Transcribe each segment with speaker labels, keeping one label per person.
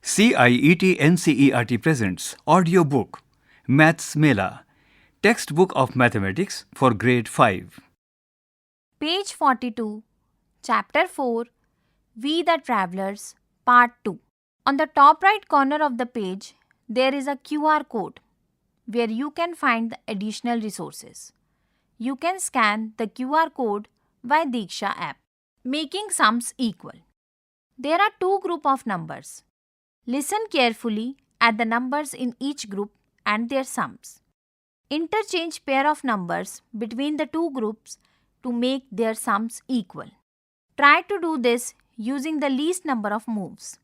Speaker 1: CIET NCERT presents AudioBook, Maths Mela, Textbook of Mathematics for Grade 5.
Speaker 2: Page 42, Chapter 4, We the Travelers, Part 2. On the top right corner of the page, there is a QR code where you can find the additional resources. You can scan the QR code via Diksha app, making sums equal. There are two groups of numbers. Listen carefully at the numbers in each group and their sums. Interchange pair of numbers between the two groups to make their sums equal. Try to do this using the least number of moves.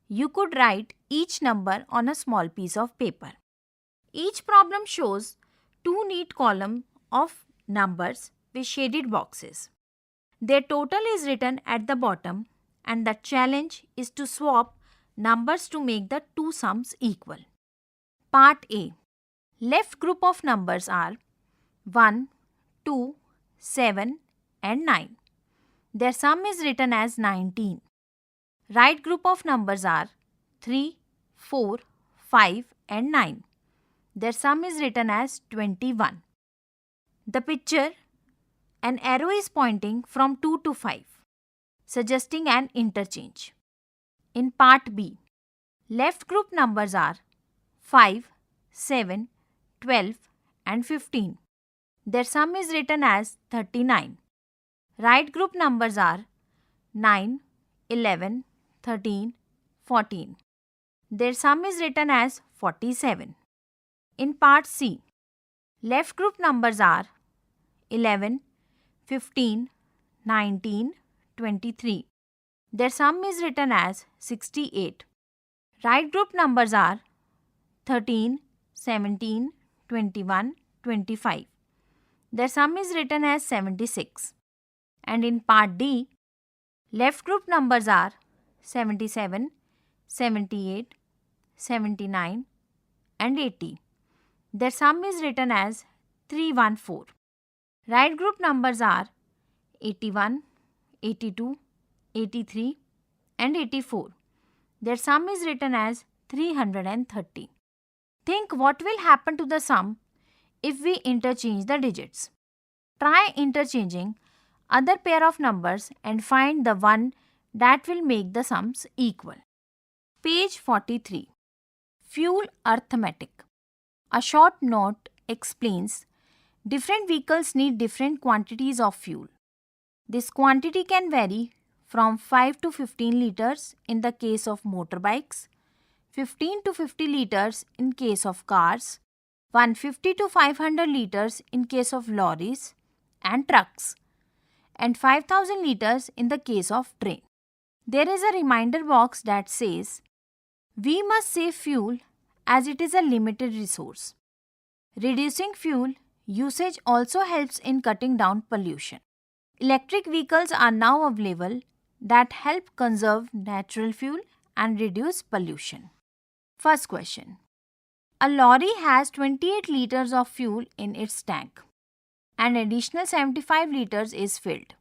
Speaker 2: You could write each number on a small piece of paper. Each problem shows two neat columns of numbers with shaded boxes. Their total is written at the bottom, and the challenge is to swap numbers to make the two sums equal. Part A. Left group of numbers are 1, 2, 7 and 9. Their sum is written as 19. Right group of numbers are 3, 4, 5 and 9. Their sum is written as 21. The picture, an arrow is pointing from 2 to 5, suggesting an interchange. In Part B, left group numbers are 5, 7, 12 and 15. Their sum is written as 39. Right group numbers are 9, 11, 13, 14. Their sum is written as 47. In Part C, left group numbers are 11, 15, 19, 23. Their sum is written as 68. Right group numbers are 13, 17, 21, 25. Their sum is written as 76. And in Part D, left group numbers are 77, 78, 79 and 80. Their sum is written as 314. Right group numbers are 81, 82, 83 and 84. Their sum is written as 330. Think what will happen to the sum if we interchange the digits. Try interchanging other pair of numbers and find the one that will make the sums equal. Page 43. Fuel Arithmetic. A short note explains different vehicles need different quantities of fuel. This quantity can vary from 5 to 15 liters in the case of motorbikes, 15 to 50 liters in case of cars, 150 to 500 liters in case of lorries and trucks, and 5000 liters in the case of train. There is a reminder box that says, we must save fuel as it is a limited resource. Reducing fuel usage also helps in cutting down pollution. Electric vehicles are now available that help conserve natural fuel and reduce pollution. First question. A lorry has 28 liters of fuel in its tank. An additional 75 liters is filled.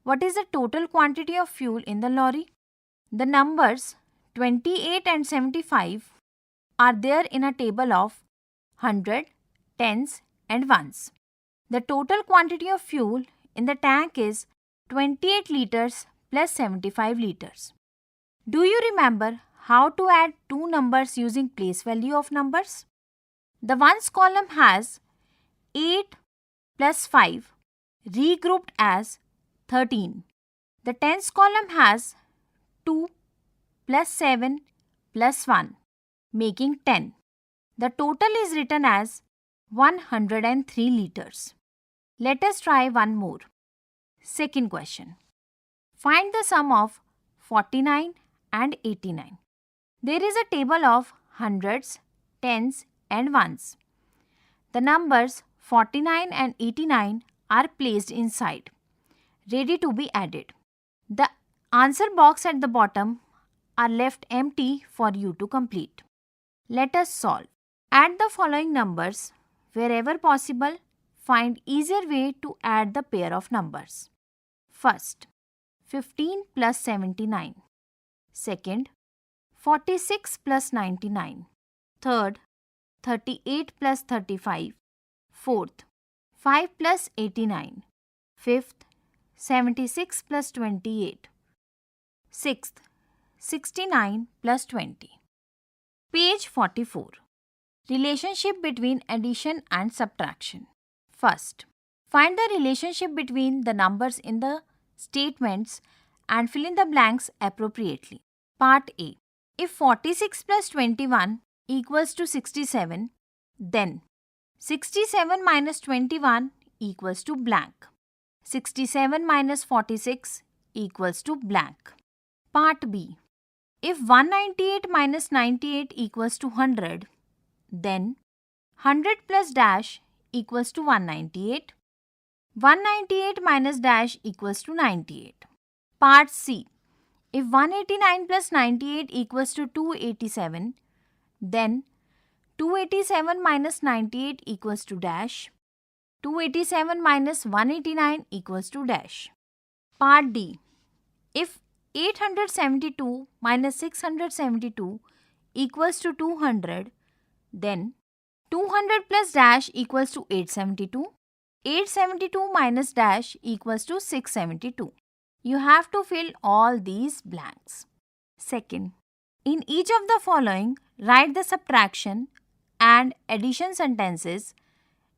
Speaker 2: What is the total quantity of fuel in the lorry? The numbers 28 and 75 are there in a table of 100, tens and ones. The total quantity of fuel in the tank is 28 liters plus 75 liters. Do you remember how to add two numbers using place value of numbers? The ones column has 8 plus 5 regrouped as 13. The tens column has 2 plus 7 plus 1 making 10. The total is written as 103 liters. Let us try one more. Second question. Find the sum of 49 and 89. There is a table of hundreds, tens and ones. The numbers 49 and 89 are placed inside, ready to be added. The answer box at the bottom are left empty for you to complete. Let us solve. Add the following numbers. Wherever possible, find easier way to add the pair of numbers. First, 15 plus 79. Second, 46 plus 99. Third, 38 plus 35. Fourth, 5 plus 89. Fifth, 76 plus 28. Sixth, 69 plus 20. Page 44. Relationship between addition and subtraction. First, find the relationship between the numbers in the statements and fill in the blanks appropriately. Part A. If 46 plus 21 equals to 67, then 67 minus 21 equals to blank. 67 minus 46 equals to blank. Part B. If 198 minus 98 equals to 100, then 100 plus dash equals to 198. 198 minus dash equals to 98. Part C. If 189 plus 98 equals to 287, then 287 minus 98 equals to dash. 287 minus 189 equals to dash. Part D. If 872 minus 672 equals to 200, then 200 plus dash equals to 872. 872 minus dash equals to 672. You have to fill all these blanks. Second, in each of the following, write the subtraction and addition sentences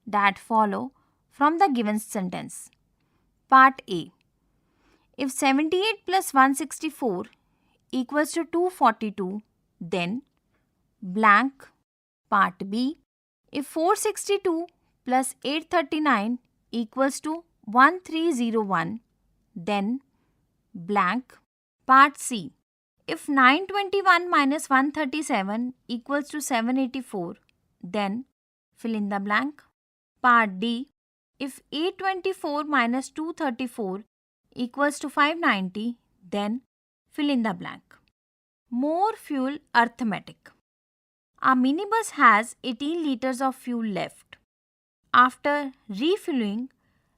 Speaker 2: that follow from the given sentence. Part A. If 78 plus 164 equals to 242, then blank. Part B. If 462 plus 839 equals to 1301, then blank. Part C. If 921 minus 137 equals to 784, then fill in the blank. Part D. If 824 minus 234 equals to 590, then fill in the blank. More fuel arithmetic. Our minibus has 18 liters of fuel left. After refueling,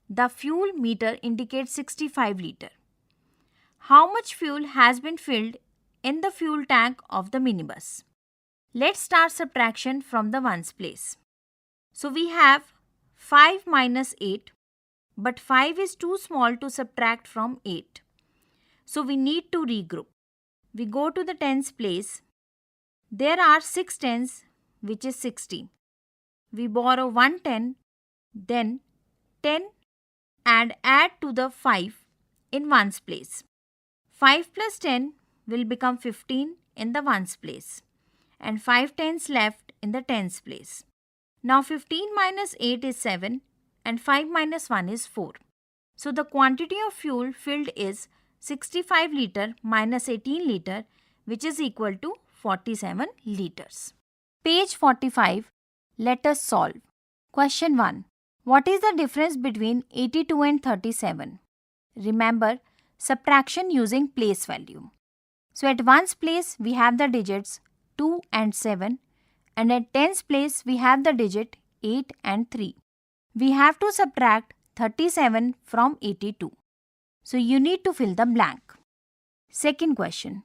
Speaker 2: the fuel meter indicates 65 liters. How much fuel has been filled in the fuel tank of the minibus? Let's start subtraction from the ones place. So we have 5 minus 8, but 5 is too small to subtract from 8. So we need to regroup. We go to the tens place. There are 6 tens, which is 60. We borrow 1 10, then 10 and add to the 5 in ones place. 5 plus 10 will become 15 in the ones place and 5 tens left in the tens place. Now 15 minus 8 is 7 and 5 minus 1 is 4. So the quantity of fuel filled is 65 liter minus 18 liter, which is equal to 47 liters. Page 45. Let us solve. Question 1. What is the difference between 82 and 37? Remember, subtraction using place value. So at ones place we have the digits 2 and 7 and at tens place we have the digit 8 and 3. We have to subtract 37 from 82. So you need to fill the blank. Second question.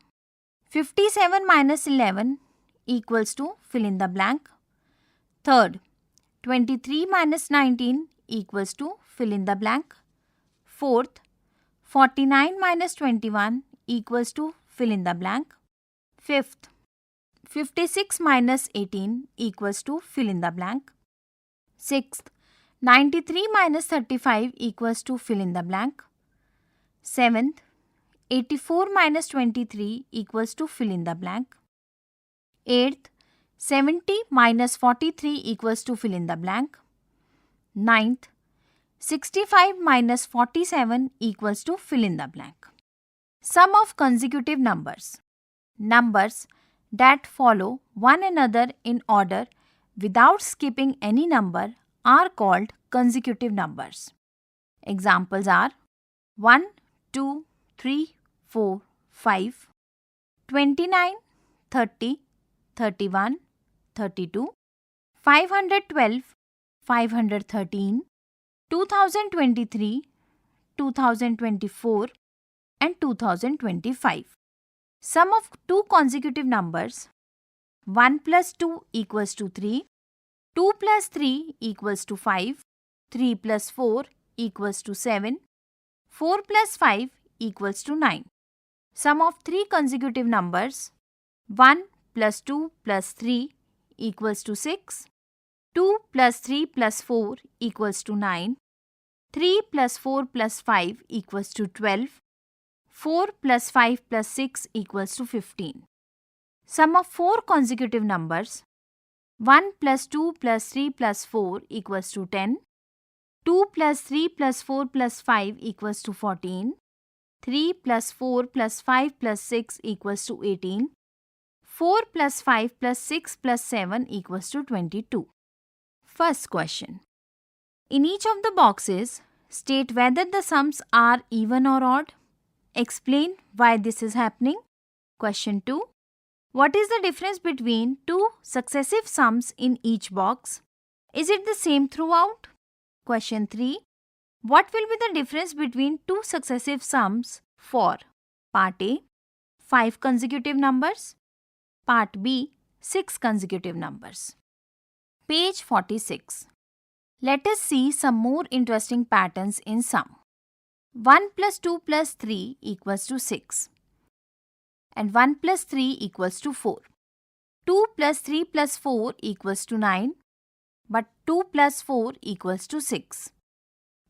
Speaker 2: 57 minus 11 equals to fill in the blank. Third, 23 minus 19 equals to fill in the blank. Fourth, 49 minus 21 equals to fill in the blank. Fifth, 56 minus 18 equals to fill in the blank. Sixth, 93 minus 35 equals to fill in the blank. Seventh, 84 minus 23 equals to fill in the blank. Eighth, 70 minus 43 equals to fill in the blank. Ninth, 65 minus 47 equals to fill in the blank. Sum of consecutive numbers. Numbers that follow one another in order without skipping any number are called consecutive numbers. Examples are 1, 2, 3, 4, 5, 29, 30, 31, 32, 512, 513, 2023, 2024 and 2025. Sum of two consecutive numbers 1 plus 2 equals to 3, 2 plus 3 equals to 5, 3 plus 4 equals to 7, 4 plus 5 equals to 9. Sum of three consecutive numbers 1 plus 2 plus 3 equals to 6, 2 plus 3 plus 4 equals to 9, 3 plus 4 plus 5 equals to 12, 4 plus 5 plus 6 equals to 15. Sum of four consecutive numbers 1 plus 2 plus 3 plus 4 equals to 10, 2 plus 3 plus 4 plus 5 equals to 14, 3 plus 4 plus 5 plus 6 equals to 18, 4 plus 5 plus 6 plus 7 equals to 22. First question. In each of the boxes, state whether the sums are even or odd. Explain why this is happening. Question 2. What is the difference between two successive sums in each box? Is it the same throughout? Question 3. What will be the difference between two successive sums for Part A, 5 consecutive numbers, Part B, 6 consecutive numbers. Page 46. Let us see some more interesting patterns in sum. 1 plus 2 plus 3 equals to 6 and 1 plus 3 equals to 4. 2 plus 3 plus 4 equals to 9, but 2 plus 4 equals to 6.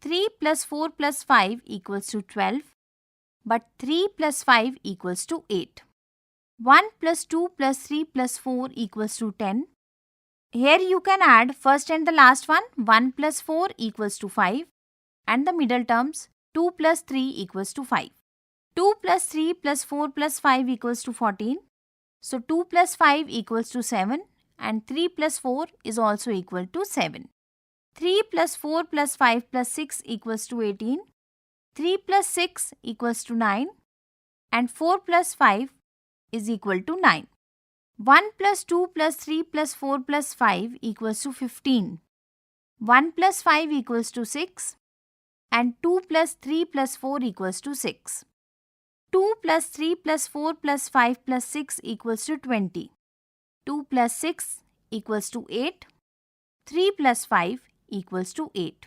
Speaker 2: 3 plus 4 plus 5 equals to 12, but 3 plus 5 equals to 8. 1 plus 2 plus 3 plus 4 equals to 10. Here you can add first and the last one. 1 plus 4 equals to 5 and the middle terms 2 plus 3 equals to 5. 2 plus 3 plus 4 plus 5 equals to 14. So 2 plus 5 equals to 7 and 3 plus 4 is also equal to 7. 3 plus 4 plus 5 plus 6 equals to 18. 3 plus 6 equals to 9 and 4 plus 5 is equal to 9. 1 plus 2 plus 3 plus 4 plus 5 equals to 15. 1 plus 5 equals to 6 and 2 plus 3 plus 4 equals to 6. 2 plus 3 plus 4 plus 5 plus 6 equals to 20. 2 plus 6 equals to 8. 3 plus 5 equals to 8.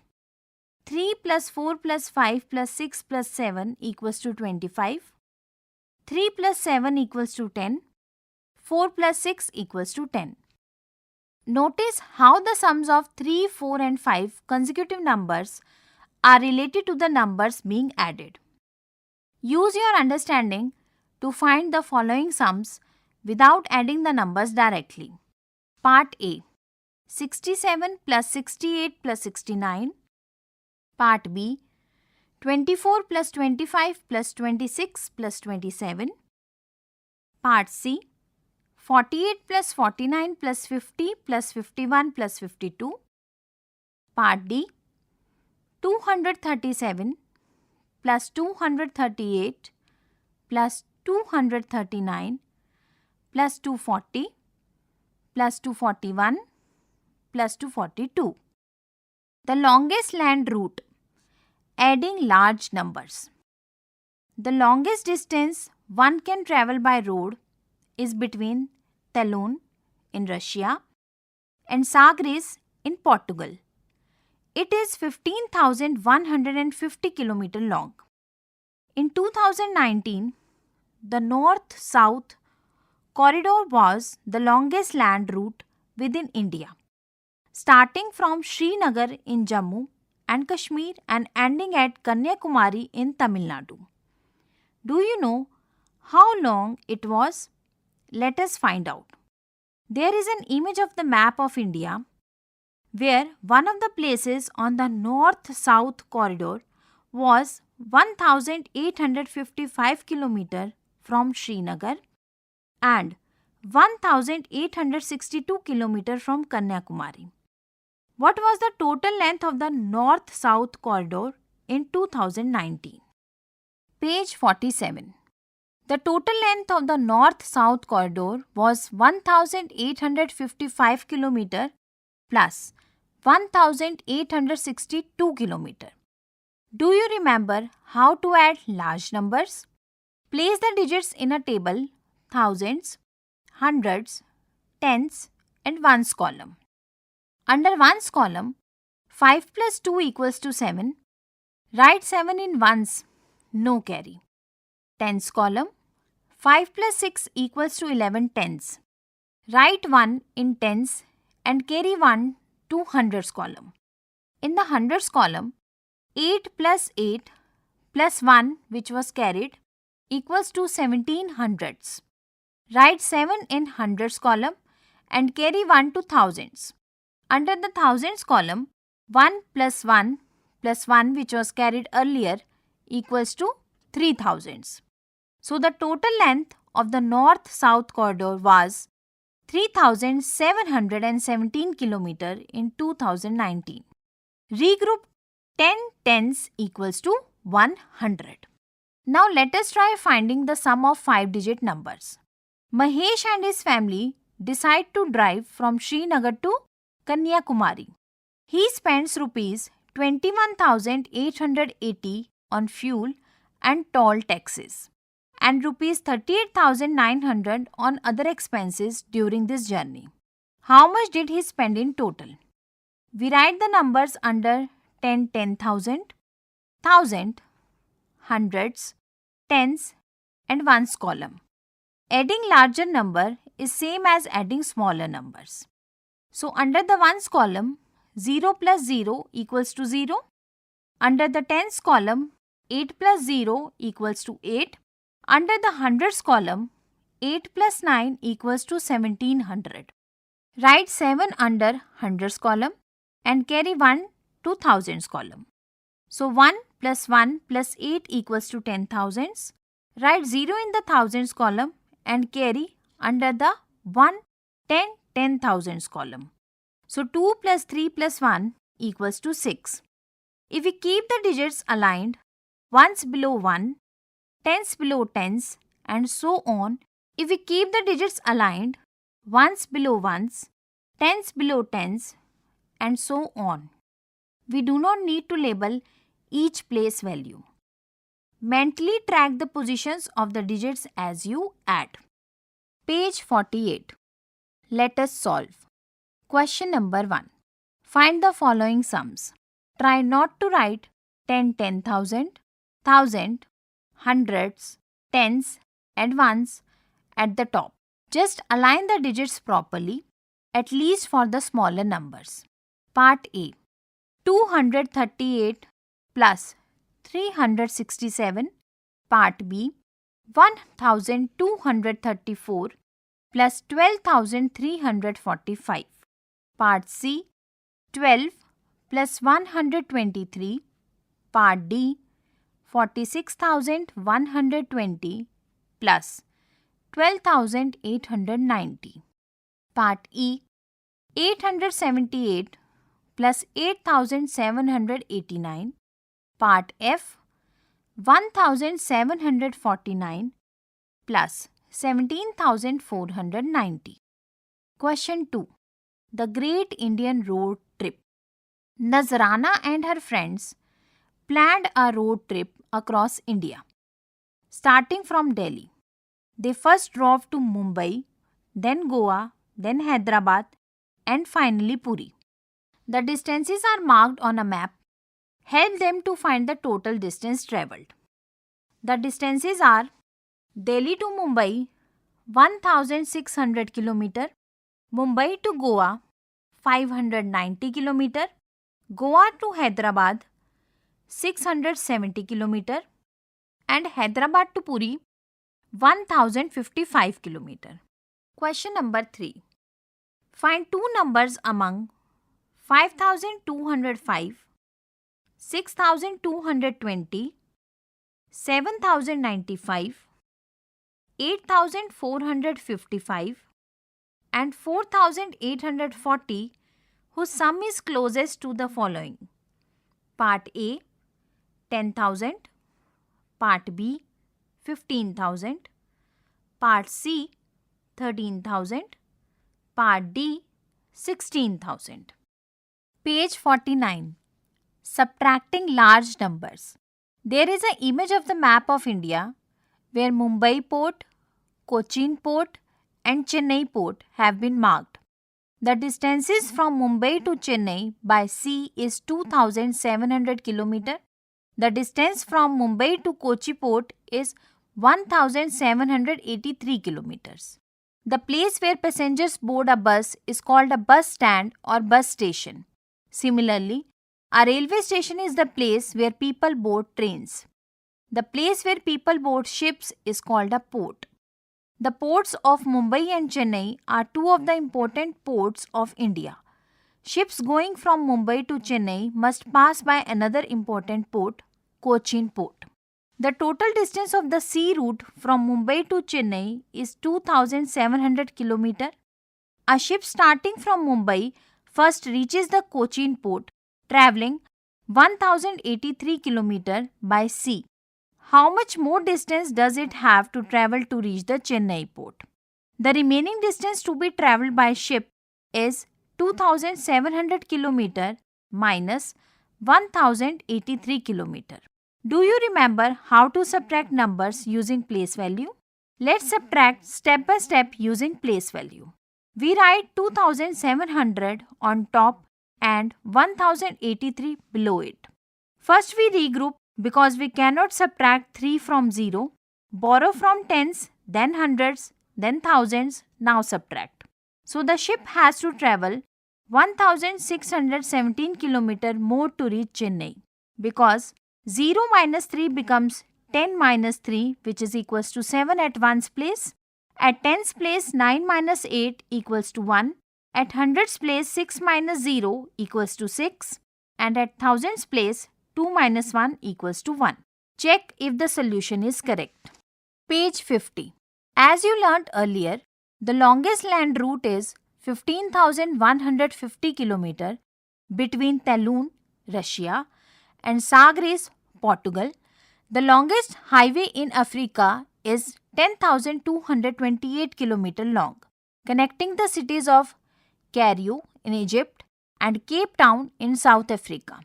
Speaker 2: 3 plus 4 plus 5 plus 6 plus 7 equals to 25. 3 plus 7 equals to 10. 4 plus 6 equals to 10. Notice how the sums of 3, 4 and 5 consecutive numbers are related to the numbers being added. Use your understanding to find the following sums without adding the numbers directly. Part A, 67 plus 68 plus 69. Part B, 24 plus 25 plus 26 plus 27. Part C, 48 plus 49 plus 50 plus 51 plus 52. Part D, 237 plus 238 plus 239 plus 240 plus 241 plus 242. The longest land route, adding large numbers. The longest distance one can travel by road is between Talon in Russia and Sagres in Portugal. It is 15,150 km long. In 2019, the north-south corridor was the longest land route within India, starting from Srinagar in Jammu and Kashmir and ending at Kanyakumari in Tamil Nadu. Do you know how long it was? Let us find out. There is an image of the map of India where one of the places on the north-south corridor was 1,855 km from Srinagar and 1,862 km from Kanyakumari. What was the total length of the north-south corridor in 2019? Page 47. The total length of the north-south corridor was 1,855 km plus 1,862 km. Do you remember how to add large numbers? Place the digits in a table thousands, hundreds, tens and ones column. Under ones column, 5 plus 2 equals to 7. Write 7 in ones, no carry. Tens column, 5 plus 6 equals to 11 tens. Write 1 in tens and carry 1 to hundreds column. In the hundreds column, 8 plus 8 plus 1 which was carried equals to 17 hundreds. Write 7 in hundreds column and carry 1 to thousands. Under the thousands column, 1 plus 1 plus 1 which was carried earlier equals to 3000s. So the total length of the north-south corridor was 3717 km in 2019. Regroup 10 tens equals to 100. Now let us try finding the sum of 5-digit numbers. Mahesh and his family decide to drive from Srinagar to Kanyakumari. He spends rupees 21,880 on fuel and toll taxes and rupees 38,900 on other expenses during this journey. How much did he spend in total? We write the numbers under 10,000, 1,000, hundreds, tens and ones column. Adding larger number is same as adding smaller numbers. So under the ones column, 0 plus 0 equals to 0. Under the tens column, 8 plus 0 equals to 8. Under the hundreds column, 8 plus 9 equals to 1700. Write 7 under hundreds column and carry 1 to thousands column. So 1 plus 1 plus 8 equals to 10,000s. Write 0 in the thousands column and carry under the 1, 10, 10,000s column. So 2 plus 3 plus 1 equals to 6. If we keep the digits aligned, ones below 1, tens below tens and so on. If we keep the digits aligned, ones below ones, tens below tens and so on. We do not need to label each place value. Mentally track the positions of the digits as you add. Page 48. Let us solve. Question number 1. Find the following sums. Try not to write 10, 10,000, 1,000, hundreds, tens and ones at the top. Just align the digits properly, at least for the smaller numbers. Part A. 238 plus 367. Part B. 1234 plus 12,345. Part C. 12 plus 123. Part D. 46,120 plus 12,890. Part E. 878 plus 8,789. Part F. 1,749 plus 17,490. Question 2. The Great Indian Road Trip. Nazrana and her friends planned a road trip across India. Starting from Delhi, they first drove to Mumbai, then Goa, then Hyderabad, and finally Puri. The distances are marked on a map. Help them to find the total distance travelled. The distances are Delhi to Mumbai 1600 km, Mumbai to Goa 590 km, Goa to Hyderabad 670 km and Hyderabad to Puri 1055 km. Question number 3. Find two numbers among 5205, 6220, 7095, 8455 and 4840 whose sum is closest to the following. Part A 10,000, Part B 15,000, Part C 13,000, Part D 16,000. Page 49. Subtracting large numbers. There is an image of the map of India. where Mumbai port, Cochin port and Chennai port have been marked. The distances from Mumbai to Chennai by sea is 2700 km. The distance from Mumbai to Kochi port is 1783 km. The place where passengers board a bus is called a bus stand or bus station. Similarly, a railway station is the place where people board trains. The place where people board ships is called a port. The ports of Mumbai and Chennai are two of the important ports of India. Ships going from Mumbai to Chennai must pass by another important port, Cochin port. The total distance of the sea route from Mumbai to Chennai is 2700 km. A ship starting from Mumbai first reaches the Cochin port, travelling 1083 km by sea. How much more distance does it have to travel to reach the Chennai port? The remaining distance to be travelled by ship is 2700 km minus 1083 km. Do you remember how to subtract numbers using place value? Let's subtract step by step using place value. We write 2700 on top and 1083 below it. First we regroup because we cannot subtract 3 from 0. Borrow from tens, then hundreds, then thousands, now subtract. So the ship has to travel 1617 km more to reach Chennai because 0 minus 3 becomes 10 minus 3, which is equals to 7 at 1's place. At 10's place 9 minus 8 equals to 1. At 100's place 6 minus 0 equals to 6. And at 1000's place 2 minus 1 equals to 1. Check if the solution is correct. Page 50. As you learnt earlier, the longest land route is 15,150 km between Talun, Russia and Sagres, Portugal. The longest highway in Africa is 10,228 km long, connecting the cities of Cairo in Egypt and Cape Town in South Africa.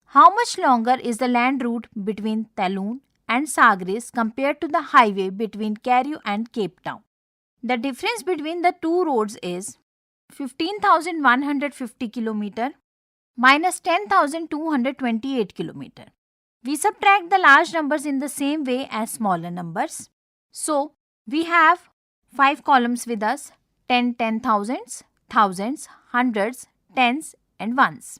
Speaker 2: How much longer is the land route between Talun and Sagres compared to the highway between Cairo and Cape Town? The difference between the two roads is 15,150 km minus 10,228 km. We subtract the large numbers in the same way as smaller numbers. So, we have 5 columns with us: 10 thousands, thousands, hundreds, tens and ones.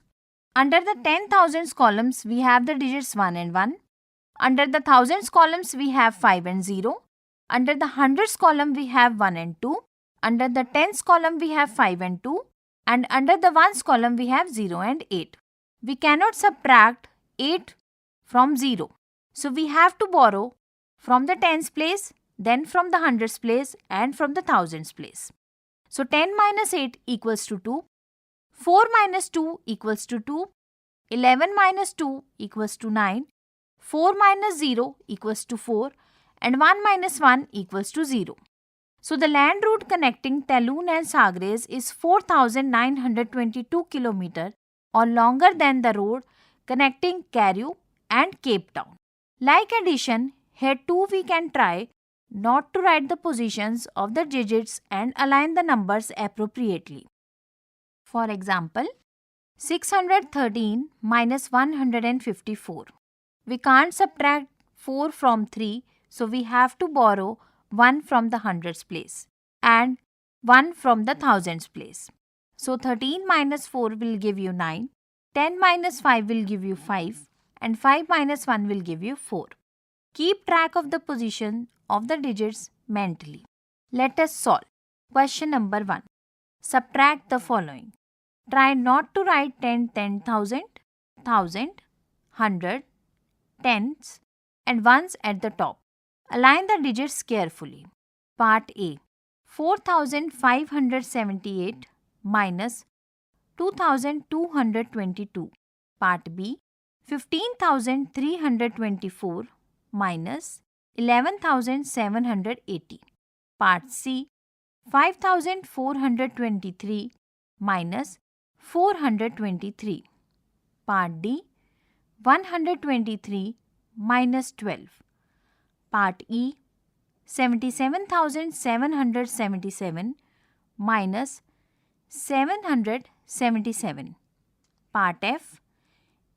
Speaker 2: Under the 10,000s columns, we have the digits 1 and 1. Under the thousands columns, we have 5 and 0. Under the hundreds column, we have 1 and 2. Under the tens column, we have 5 and 2. And under the ones column, we have 0 and 8. We cannot subtract 8 from 0. So, we have to borrow from the tens place, then from the hundreds place and from the thousands place. So, 10 minus 8 equals to 2. 4 minus 2 equals to 2. 11 minus 2 equals to 9. 4 minus 0 equals to 4. And 1 minus 1 equals to 0. So, the land route connecting Talun and Sagres is 4,922 km or longer than the road connecting Cairo and Cape Town. Like addition, here too we can try not to write the positions of the digits and align the numbers appropriately. For example, 613 minus 154. We can't subtract 4 from 3, so we have to borrow 1 from the hundreds place and 1 from the thousands place. So 13 minus 4 will give you 9, 10 minus 5 will give you 5 and 5 minus 1 will give you 4. Keep track of the position of the digits mentally. Let us solve. Question number 1. Subtract the following. Try not to write 10, 10,000, 1,000, 100, tens and ones at the top. Align the digits carefully. Part A. 4,578 minus 2,222. Part B. 15,324 minus 11,780. Part C. 5,423 minus 423. Part D. 123 minus 12. Part E. 77,777 minus 777. Part F,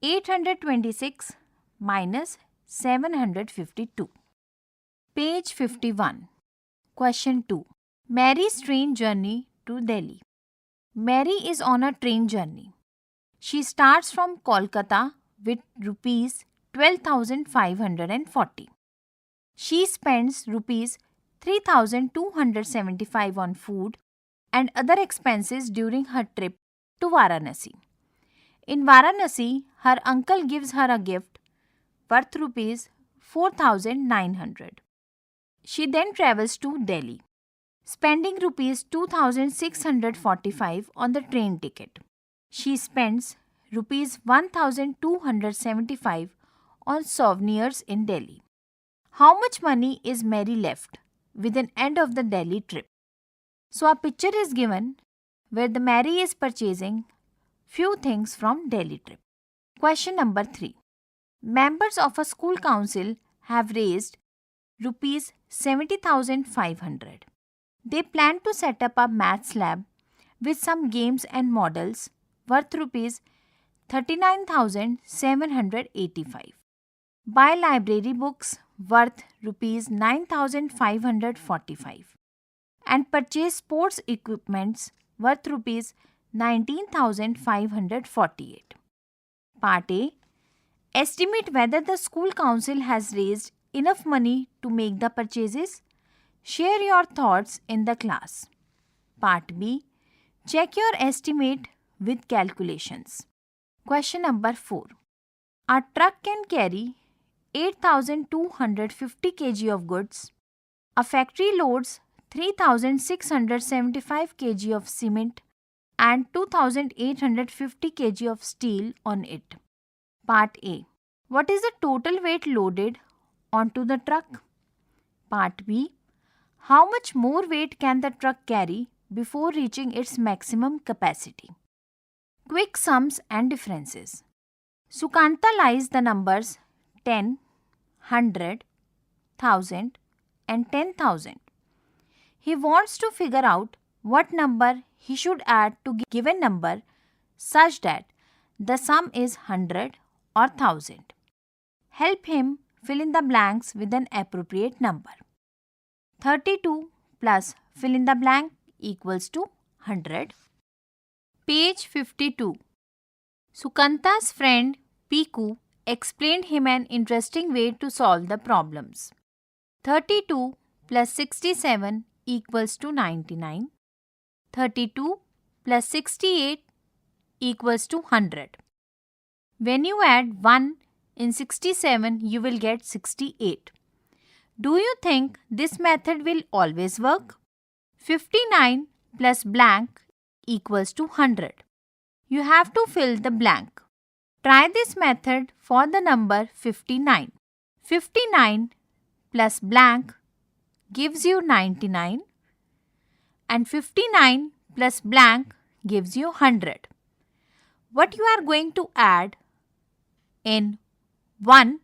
Speaker 2: 826 minus 752. Page 51. Question 2. Mary's train journey to Delhi. Mary is on a train journey. She starts from Kolkata with rupees 12,540. She spends rupees 3,275 on food and other expenses during her trip to Varanasi. In Varanasi, her uncle gives her a gift worth rupees 4,900. She then travels to Delhi, spending rupees 2,645 on the train ticket. She spends rupees 1,275 on souvenirs in Delhi. How much money is Mary left with an end of the Delhi trip? So a picture is given where the Mary is purchasing few things from Delhi trip. Question number 3. Members of a school council have raised rupees 70,500. They plan to set up a maths lab with some games and models worth rupees 39,785. Buy library books worth rupees 9,545 and purchase sports equipments worth rupees 19,548. Part A. Estimate whether the school council has raised enough money to make the purchases. Share your thoughts in the class. Part B. Check your estimate with calculations. Question number 4. A truck can carry 8,250 kg of goods. A factory loads 3,675 kg of cement and 2,850 kg of steel on it. Part A. What is the total weight loaded onto the truck? Part B. How much more weight can the truck carry before reaching its maximum capacity? Quick sums and differences. Sukanta lies the numbers 10, 100, 1000 and 10,000. He wants to figure out what number he should add to given number such that the sum is 100 or 1000. Help him fill in the blanks with an appropriate number. 32 plus fill in the blank equals to 100. Page 52. Sukanta's friend Piku explained him an interesting way to solve the problems. 32 plus 67 equals to 99. 32 plus 68 equals to 100. When you add 1 in 67, you will get 68. Do you think this method will always work? 59 plus blank equals to 100. You have to fill the blank. Try this method for the number 59. 59 plus blank gives you 99 and 59 plus blank gives you 100. What you are going to add in 1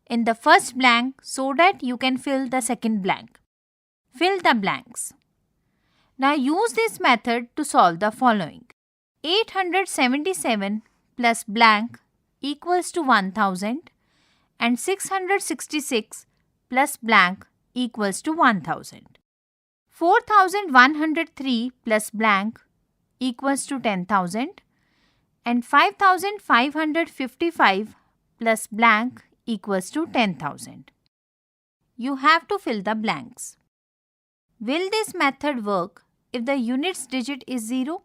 Speaker 2: in the first blank so that you can fill the second blank. Fill the blanks. Now use this method to solve the following. 877 plus blank equals to 1000 and 666 plus blank equals to 1000. 4103 plus blank equals to 10,000 and 5555 plus blank equals to 10,000. You have to fill the blanks. Will this method work if the units digit is 0?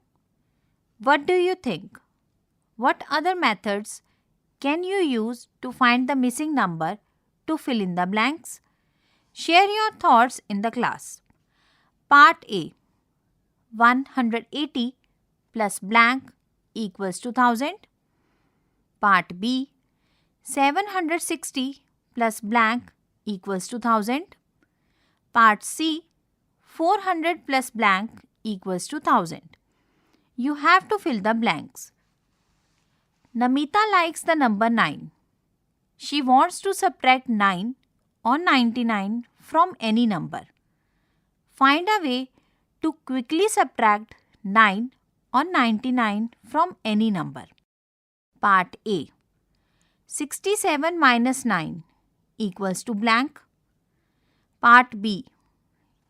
Speaker 2: What do you think? What other methods can you use to find the missing number to fill in the blanks? Share your thoughts in the class. Part A. 180 plus blank equals to 1000. Part B. 760 plus blank equals to 1000. Part C. 400 plus blank equals to 1000. You have to fill the blanks. Namita likes the number 9. She wants to subtract 9 or 99 from any number. Find a way to quickly subtract 9 or 99 from any number. Part A. 67 minus 9 equals to blank. Part B.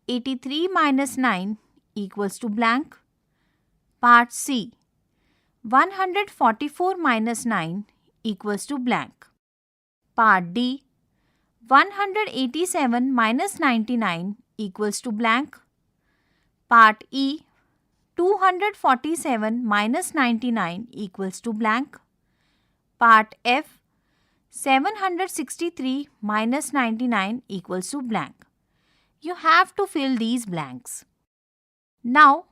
Speaker 2: 83 minus 9 equals to blank. Part C. 144 minus 9 equals to blank. Part D. 187 minus 99 equals to blank. Part E. 247 minus 99 equals to blank. Part F. 763 minus 99 equals to blank. You have to fill these blanks. Now,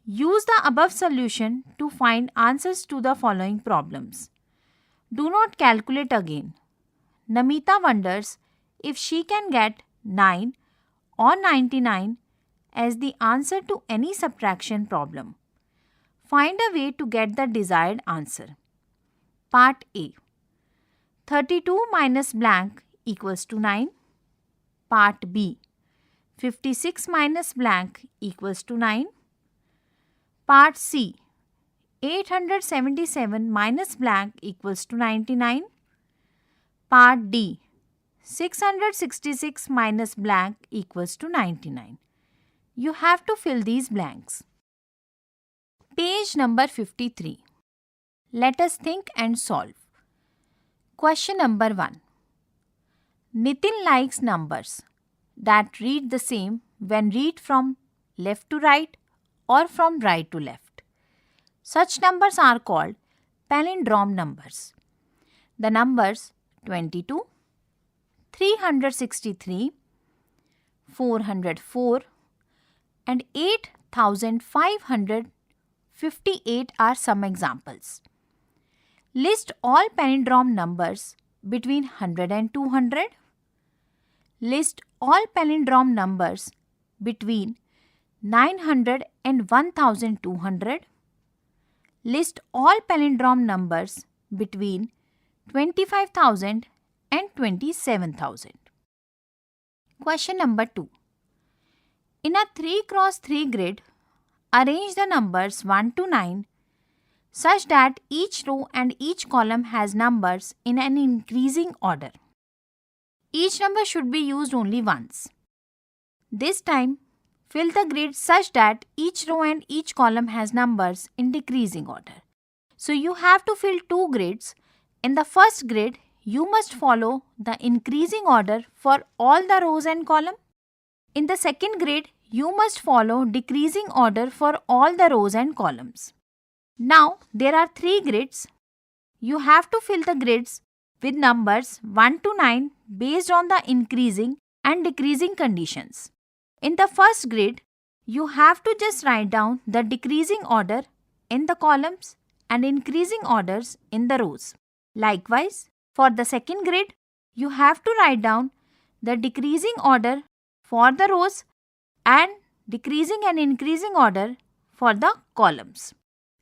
Speaker 2: use the above solution to find answers to the following problems. Do not calculate again. Namita wonders if she can get 9 or 99 as the answer to any subtraction problem. Find a way to get the desired answer. Part A. 32 minus blank equals to 9. Part B. 56 minus blank equals to 9. Part C. 877 minus blank equals to 99. Part D. 666 minus blank equals to 99. You have to fill these blanks. Page number 53. Let us think and solve. Question number 1. Nitin likes numbers that read the same when read from left to right or from right to left. Such numbers are called palindrome numbers. The numbers 22, 363, 404 and 8558 are some examples. List all palindrome numbers between 100 and 200. List all palindrome numbers between 900 and 1200. List all palindrome numbers between 25,000 and 27,000. Question number 2. In a 3x3 grid, arrange the numbers 1 to 9 such that each row and each column has numbers in an increasing order. Each number should be used only once. This time, fill the grid such that each row and each column has numbers in decreasing order. So you have to fill two grids. In the first grid, you must follow the increasing order for all the rows and columns. In the second grid, you must follow decreasing order for all the rows and columns. Now, there are three grids. You have to fill the grids with numbers 1 to 9 based on the increasing and decreasing conditions. In the first grid, you have to just write down the decreasing order in the columns and increasing orders in the rows. Likewise, for the second grid, you have to write down the decreasing order for the rows and decreasing and increasing order for the columns.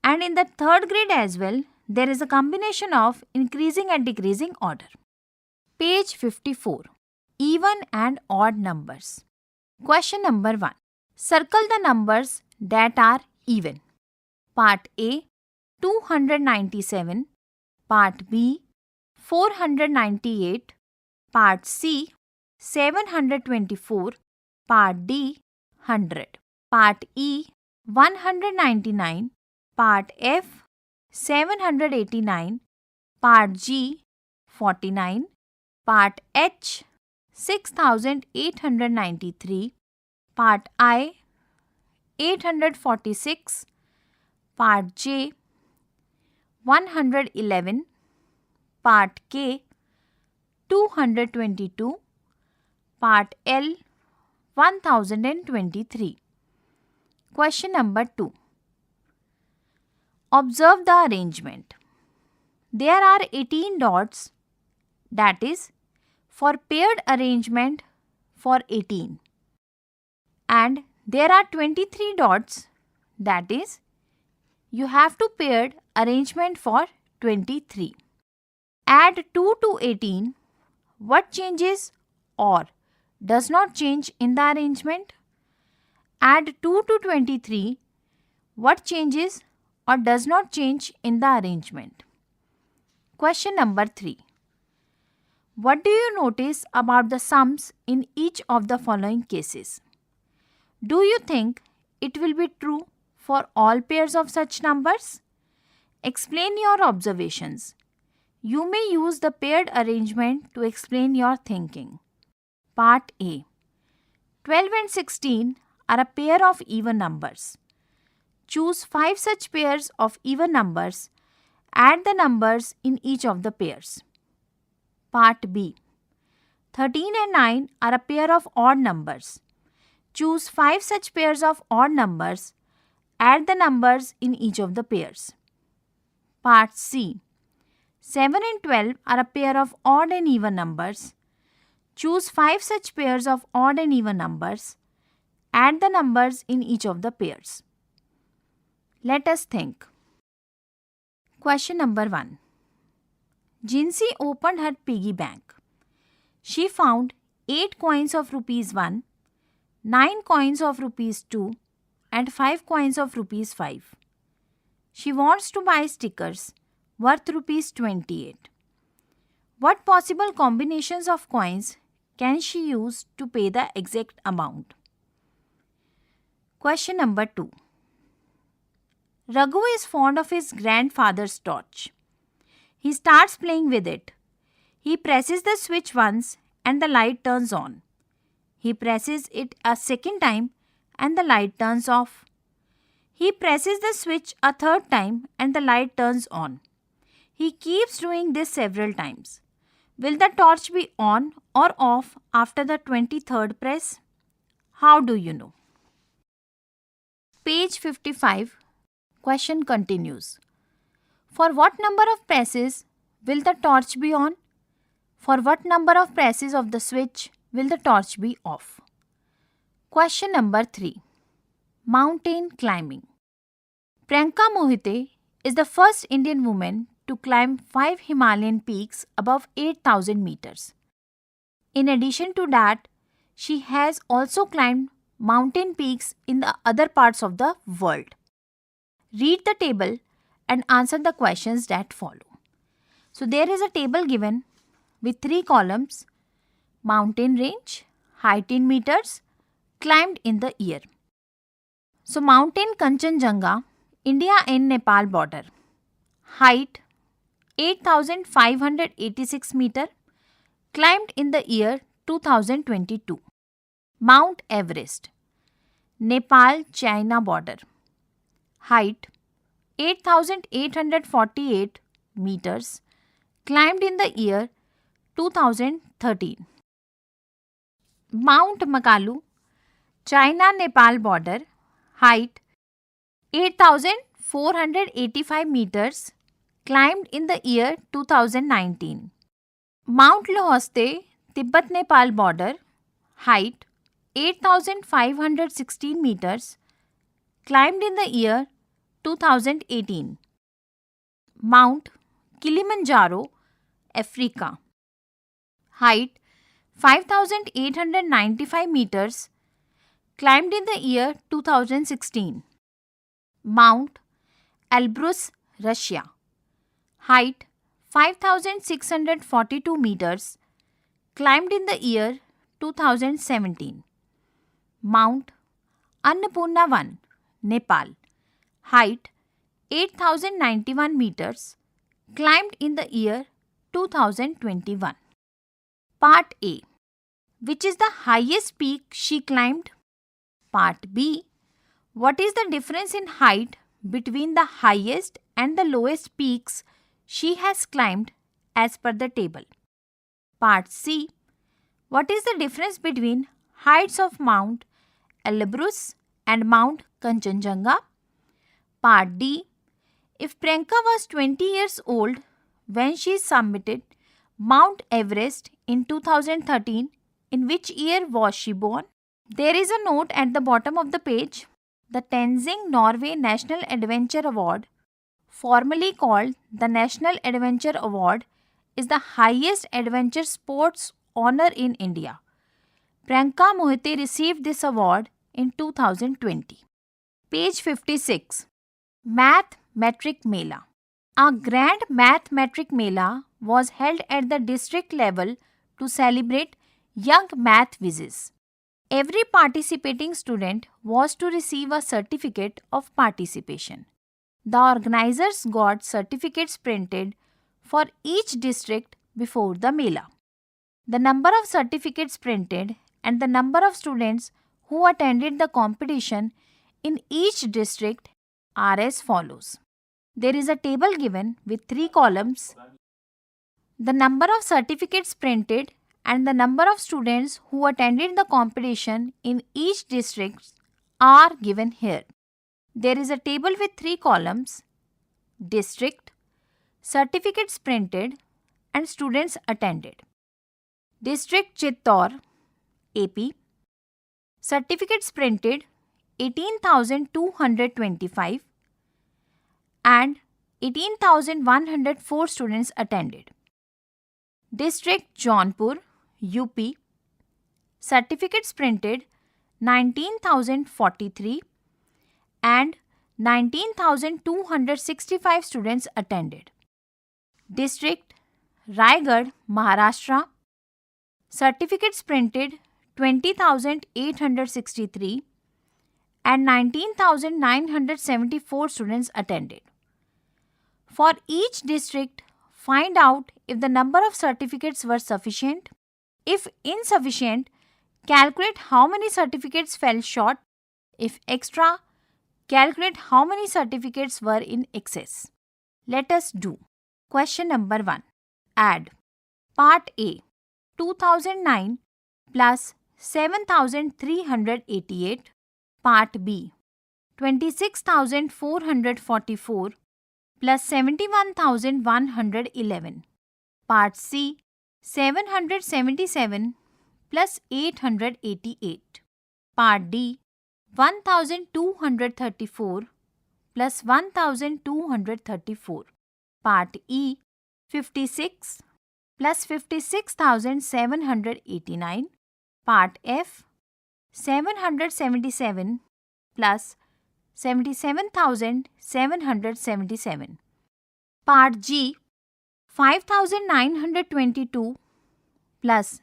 Speaker 2: And in the third grid as well, there is a combination of increasing and decreasing order. Page 54. Even and odd numbers. Question number 1. Circle the numbers that are even. Part A, 297. Part B, 498. Part C, 724. Part D, 100. Part E, 199. Part F, 789. Part G, 49. Part H, 6893. Part I, 846. Part J, 111. Part K, 222. Part L, 1023. Question number 2. Observe the arrangement. There are 18 dots, that is, for paired arrangement for 18. And there are 23 dots, that is, you have to paired arrangement for 23. Add 2 to 18. What changes or does not change in the arrangement? Add 2 to 23. What changes or does not change in the arrangement? Question number 3. What do you notice about the sums in each of the following cases? Do you think it will be true for all pairs of such numbers? Explain your observations. You may use the paired arrangement to explain your thinking. Part A. 12 and 16 are a pair of even numbers. Choose 5 such pairs of even numbers. Add the numbers in each of the pairs. Part B. 13 and 9 are a pair of odd numbers. Choose 5 such pairs of odd numbers. Add the numbers in each of the pairs. Part C. 7 and 12 are a pair of odd and even numbers. Choose 5 such pairs of odd and even numbers. Add the numbers in each of the pairs. Let us think. Question number 1. Jinsi opened her piggy bank. She found 8 coins of rupees 1, 9 coins of rupees 2 and 5 coins of rupees 5. She wants to buy stickers worth rupees 28. What possible combinations of coins can she use to pay the exact amount? Question number 2. Raghu is fond of his grandfather's torch. He starts playing with it. He presses the switch once and the light turns on. He presses it a second time and the light turns off. He presses the switch a third time and the light turns on. He keeps doing this several times. Will the torch be on or off after the 23rd press? How do you know? Page 55. Question continues. For what number of presses will the torch be on? For what number of presses of the switch will the torch be off? Question number 3. Mountain climbing. Priyanka Mohite is the first Indian woman to climb 5 Himalayan peaks above 8,000 meters. In addition to that, she has also climbed mountain peaks in the other parts of the world. Read the table and answer the questions that follow. So there is a table given with 3 columns: mountain range, height in meters, climbed in the year. So mountain Kanchenjunga, India and Nepal border. Height 8,586 meter, climbed in the year 2022. Mount Everest, Nepal-China border. Height 8,848 meters, climbed in the year 2013. Mount Makalu, China-Nepal border. Height 8,485 meters, climbed in the year 2019. Mount Lhoste, Tibet-Nepal border. Height 8,516 meters, climbed in the year 2018. Mount Kilimanjaro, Africa. Height 5,895 meters, climbed in the year 2016. Mount Elbrus, Russia. Height 5,642 meters, climbed in the year 2017. Mount Annapurna 1, Nepal. Height 8,091 meters, climbed in the year 2021. Part A. Which is the highest peak she climbed? Part B. What is the difference in height between the highest and the lowest peaks she has climbed as per the table? Part C. What is the difference between heights of Mount Elbrus and Mount Kanchenjunga? Part D. If Priyanka was 20 years old when she submitted Mount Everest in 2013, in which year was she born? There is a note at the bottom of the page. The Tenzing Norway National Adventure Award, formerly called the National Adventure Award, is the highest adventure sports honor in India. Priyanka Mohite received this award in 2020. Page 56. Math Metric Mela. A grand Math Metric Mela was held at the district level to celebrate young math whizzes. Every participating student was to receive a certificate of participation. The organizers got certificates printed for each district before the Mela. The number of certificates printed and the number of students who attended the competition in each district are as follows. There is a table given with 3 columns. The number of certificates printed and the number of students who attended the competition in each district are given here. There is a table with 3 columns: district, certificates printed, and students attended. District Chittor, AP. Certificates printed 18,225 and 18,104 students attended. District Jaunpur, UP. Certificates printed 19,043 and 19,265 students attended. District Raigad, Maharashtra. Certificates printed 20,863 and 19,974 students attended. For each district, find out if the number of certificates were sufficient. If insufficient, calculate how many certificates fell short. If extra, calculate how many certificates were in excess. Let us do. Question number 1. Add. Part A. 2009 plus 7,388. Part B. 26,444 plus 71,111. Part C. 777 plus 888. Part D. 1,234 plus 1,234. Part E. 56 plus 56,789. Part F. 777 plus 77,777. Part G. 5,922 plus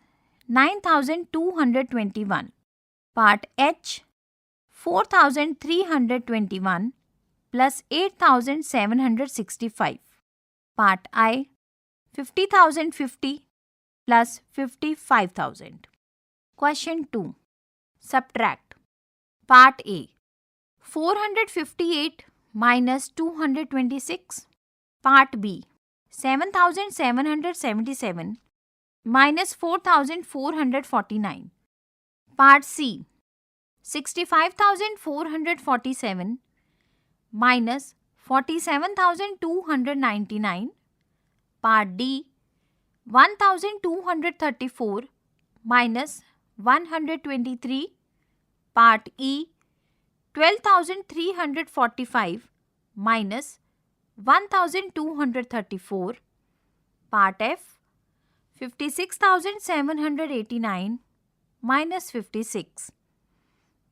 Speaker 2: 9,221. Part H. 4,321 plus 8,765. Part I. 50,050 plus 55,000. Question 2. Subtract. Part A. 458 minus 226. Part B. 7,777 minus 4,449. Part C. 65,447 minus 47,299. Part D. 1,234 minus 123. Part E. 12,345 minus 1,234. Part F. 56,789 minus 56.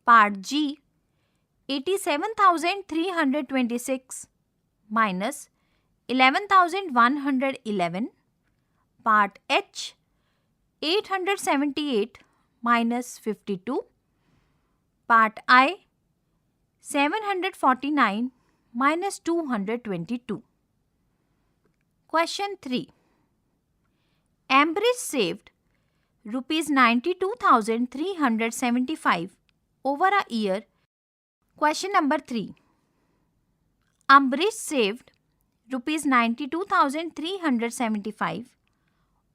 Speaker 2: Part G. 87,326 minus 11,111. Part H. 878 minus 52. Part I. 749 minus 222. Question 3. Ambridge saved Rs 92,375 over a year. Question number 3. Ambridge saved Rs 92,375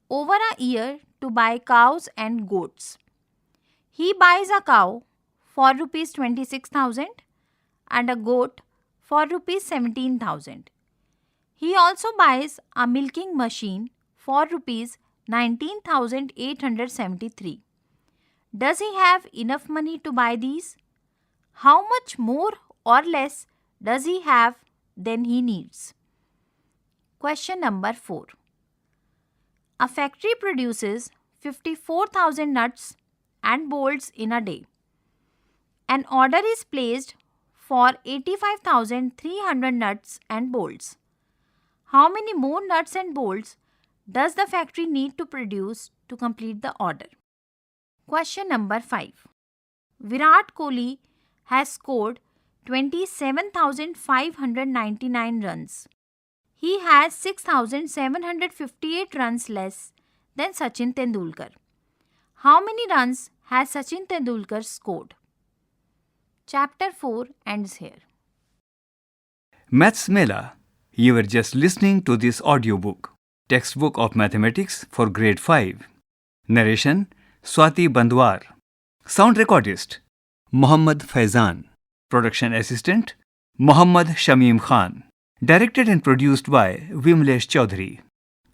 Speaker 2: over a year to buy cows and goats. He buys a cow for Rs 26,000 and a goat for Rs 17,000. He also buys a milking machine for Rs 19,873. Does he have enough money to buy these? How much more or less does he have than he needs? Question number 4. A factory produces 54,000 nuts, and bolts in a day. An order is placed for 85,300 nuts and bolts. How many more nuts and bolts does the factory need to produce to complete the order? Question number 5. Virat Kohli has scored 27,599 runs. He has 6,758 runs less than Sachin Tendulkar. How many runs has Sachin Tendulkar scored? Chapter 4 ends here.
Speaker 1: Maths Mela. You were just listening to this audiobook, Textbook of Mathematics for Grade 5. Narration Swati Bandwar. Sound recordist Mohammad Faizan. Production assistant Mohammad Shamim Khan. Directed and produced by Vimlesh Chaudhary.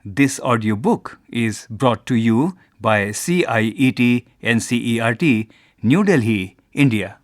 Speaker 1: This audiobook is brought to you by CIET NCERT, New Delhi, India.